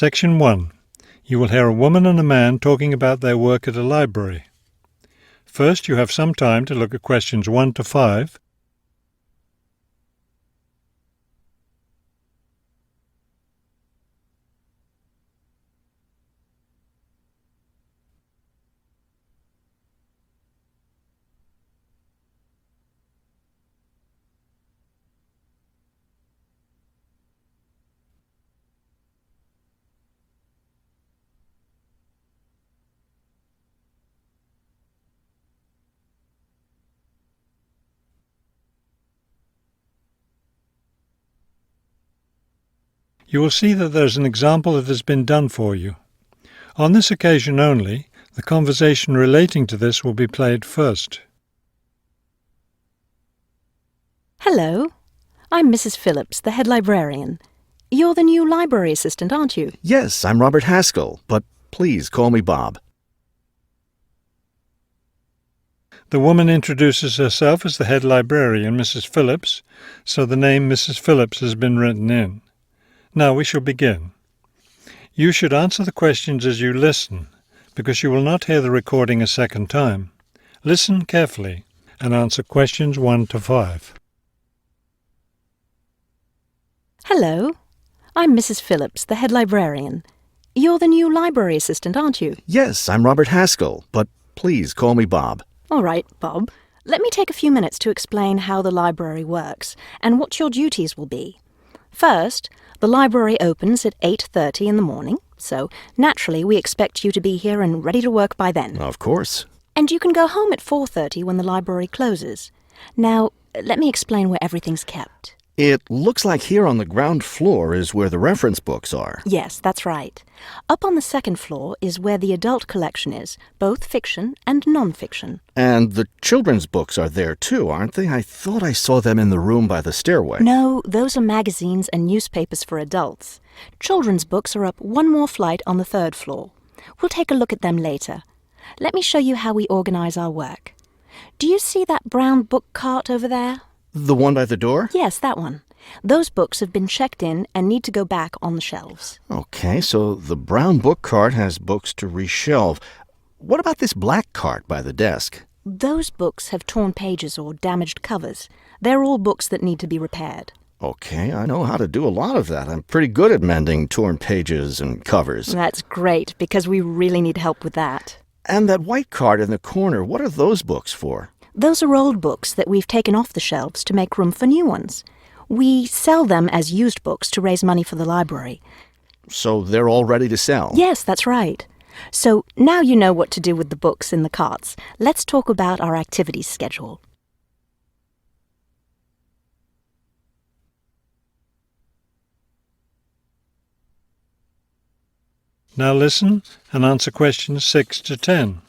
Section 1. You will hear a woman and a man talking about their work at a library. First, you have some time to look at questions 1 to 5. You will see that there is an example that has been done for you. On this occasion only, the conversation relating to this will be played first. Hello, I'm Mrs. Phillips, the head librarian. You're the new library assistant, aren't you? Yes, I'm Robert Haskell, but please call me Bob. The woman introduces herself as the head librarian, Mrs. Phillips, so the name Mrs. Phillips has been written in. Now we shall begin. You should answer the questions as you listen, because you will not hear the recording a second time. Listen carefully and answer questions 1 to 5. Hello, I'm Mrs. Phillips, the head librarian. You're the new library assistant, aren't you? Yes, I'm Robert Haskell, but please call me Bob. All right, Bob. Let me take a few minutes to explain how the library works and what your duties will be. First, the library opens at 8:30 in the morning, so naturally we expect you to be here and ready to work by then. Of course. And you can go home at 4:30 when the library closes. Now, let me explain where everything's kept. It looks like here on the ground floor is where the reference books are. Yes, that's right. Up on the second floor is where the adult collection is, both fiction and non-fiction. And the children's books are there too, aren't they? I thought I saw them in the room by the stairway. No, those are magazines and newspapers for adults. Children's books are up one more flight on the third floor. We'll take a look at them later. Let me show you how we organize our work. Do you see that brown book cart over there? The one by the door? Yes, that one. Those books have been checked in and need to go back on the shelves. Okay, so the brown book cart has books to reshelve. What about this black cart by the desk? Those books have torn pages or damaged covers. They're all books that need to be repaired. Okay, I know how to do a lot of that. I'm pretty good at mending torn pages and covers. That's great, because we really need help with that. And that white cart in the corner, what are those books for? Those are old books that we've taken off the shelves to make room for new ones. We sell them as used books to raise money for the library. So they're all ready to sell? Yes, that's right. So now you know what to do with the books in the carts. Let's talk about our activities schedule. Now listen and answer questions 6 to 10.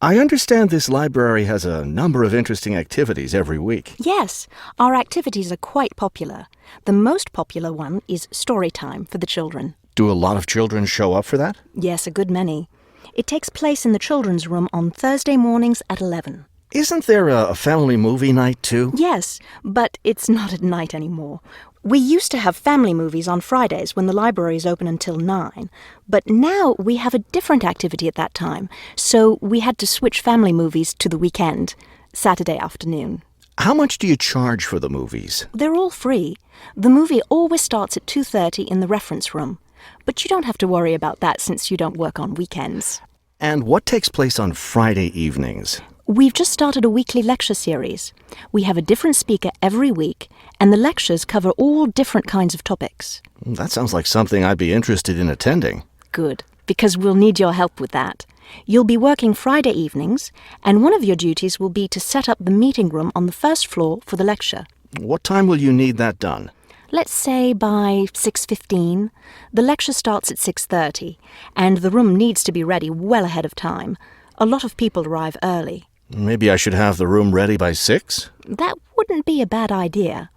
I understand this library has a number of interesting activities every week. Yes, our activities are quite popular. The most popular one is story time for the children. Do a lot of children show up for that? Yes, a good many. It takes place in the children's room on Thursday mornings at 11. Isn't there a family movie night too? Yes, but it's not at night anymore. We used to have family movies on Fridays when the library is open until 9, but now we have a different activity at that time, so we had to switch family movies to the weekend, Saturday afternoon. How much do you charge for the movies? They're all free. The movie always starts at 2:30 in the reference room, but you don't have to worry about that since you don't work on weekends. And what takes place on Friday evenings? We've just started a weekly lecture series. We have a different speaker every week, and the lectures cover all different kinds of topics. That sounds like something I'd be interested in attending. Good, because we'll need your help with that. You'll be working Friday evenings, and one of your duties will be to set up the meeting room on the first floor for the lecture. What time will you need that done? Let's say by 6:15. The lecture starts at 6:30, and the room needs to be ready well ahead of time. A lot of people arrive early. Maybe I should have the room ready by 6? That wouldn't be a bad idea.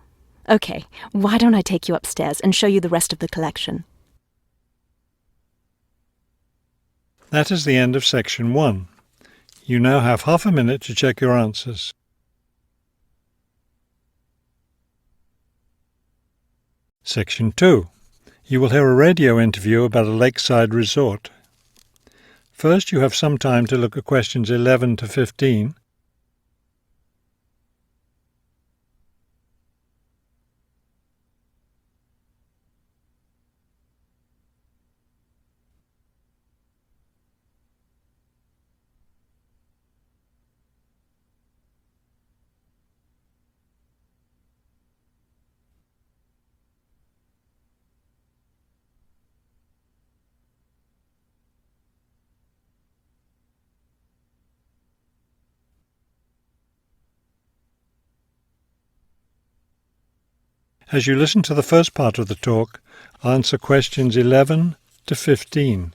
Okay, why don't I take you upstairs and show you the rest of the collection? That is the end of section 1. You now have half a minute to check your answers. Section 2. You will hear a radio interview about a lakeside resort. First, you have some time to look at questions 11 to 15. As you listen to the first part of the talk, answer questions 11 to 15.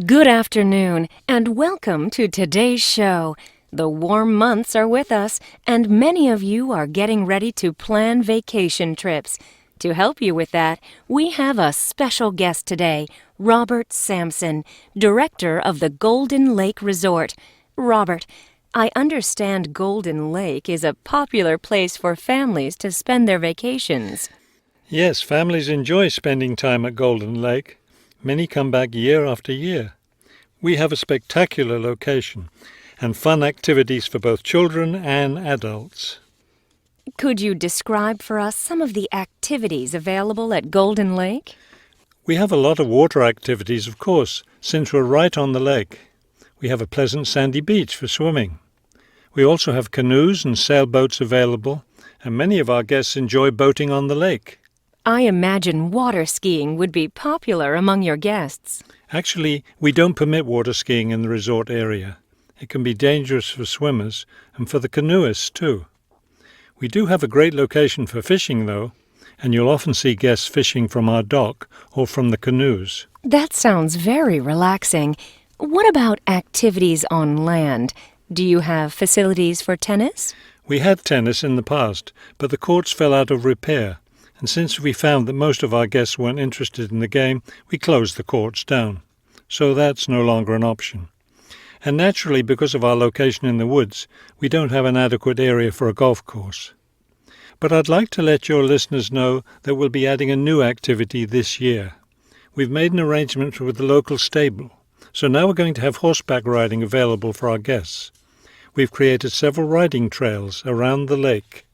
Good afternoon, and welcome to today's show. The warm months are with us, and many of you are getting ready to plan vacation trips. To help you with that, we have a special guest today, Robert Sampson, director of the Golden Lake Resort. Robert, I understand Golden Lake is a popular place for families to spend their vacations. Yes, families enjoy spending time at Golden Lake. Many come back year after year. We have a spectacular location and fun activities for both children and adults. Could you describe for us some of the activities available at Golden Lake? We have a lot of water activities, of course, since we're right on the lake. We have a pleasant sandy beach for swimming. We also have canoes and sailboats available, and many of our guests enjoy boating on the lake. I imagine water skiing would be popular among your guests. Actually, we don't permit water skiing in the resort area. It can be dangerous for swimmers and for the canoeists too. We do have a great location for fishing, though, and you'll often see guests fishing from our dock or from the canoes. That sounds very relaxing. What about activities on land? Do you have facilities for tennis? We had tennis in the past, but the courts fell out of repair, and since we found that most of our guests weren't interested in the game, we closed the courts down. So that's no longer an option. And naturally, because of our location in the woods, we don't have an adequate area for a golf course. But I'd like to let your listeners know that we'll be adding a new activity this year. We've made an arrangement with the local stable, so now we're going to have horseback riding available for our guests. We've created several riding trails around the lake.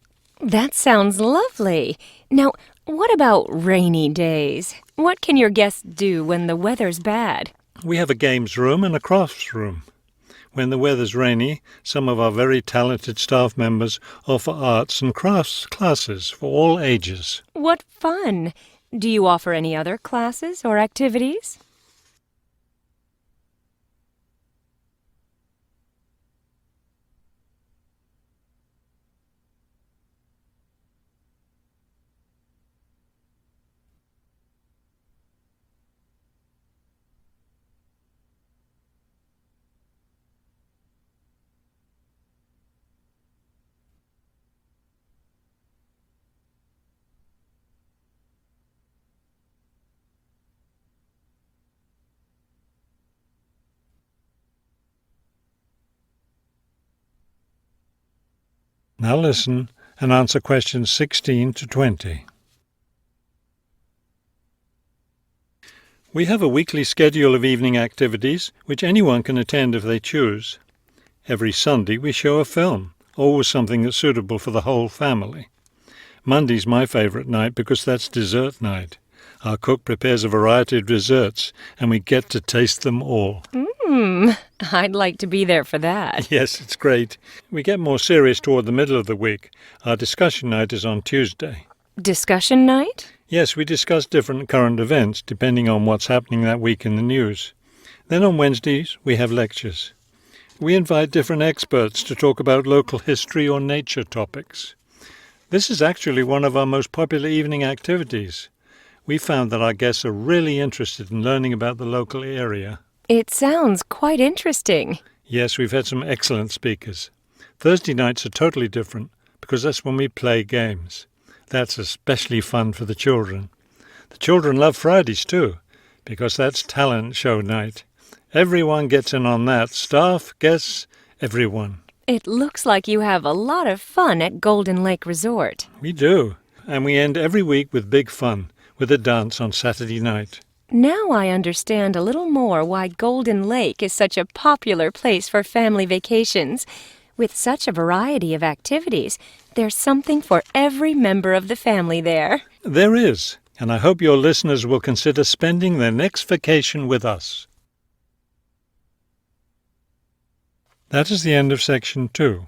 That sounds lovely. Now, what about rainy days? What can your guests do when the weather's bad? We have a games room and a crafts room. When the weather's rainy, some of our very talented staff members offer arts and crafts classes for all ages. What fun! Do you offer any other classes or activities? Now listen and answer questions 16 to 20. We have a weekly schedule of evening activities which anyone can attend if they choose. Every Sunday we show a film, always something that's suitable for the whole family. Monday's my favourite night because that's dessert night. Our cook prepares a variety of desserts and we get to taste them all. I'd like to be there for that. Yes, it's great. We get more serious toward the middle of the week. Our discussion night is on Tuesday. Discussion night? Yes, we discuss different current events depending on what's happening that week in the news. Then on Wednesdays, we have lectures. We invite different experts to talk about local history or nature topics. This is actually one of our most popular evening activities. We found that our guests are really interested in learning about the local area. It sounds quite interesting. Yes, we've had some excellent speakers. Thursday nights are totally different because that's when we play games. That's especially fun for the children. The children love Fridays too because that's talent show night. Everyone gets in on that. Staff, guests, everyone. It looks like you have a lot of fun at Golden Lake Resort. We do, and we end every week with big fun, with a dance on Saturday night. Now I understand a little more why Golden Lake is such a popular place for family vacations. With such a variety of activities, there's something for every member of the family there. There is, and I hope your listeners will consider spending their next vacation with us. That is the end of section 2.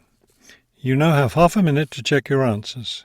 You now have half a minute to check your answers.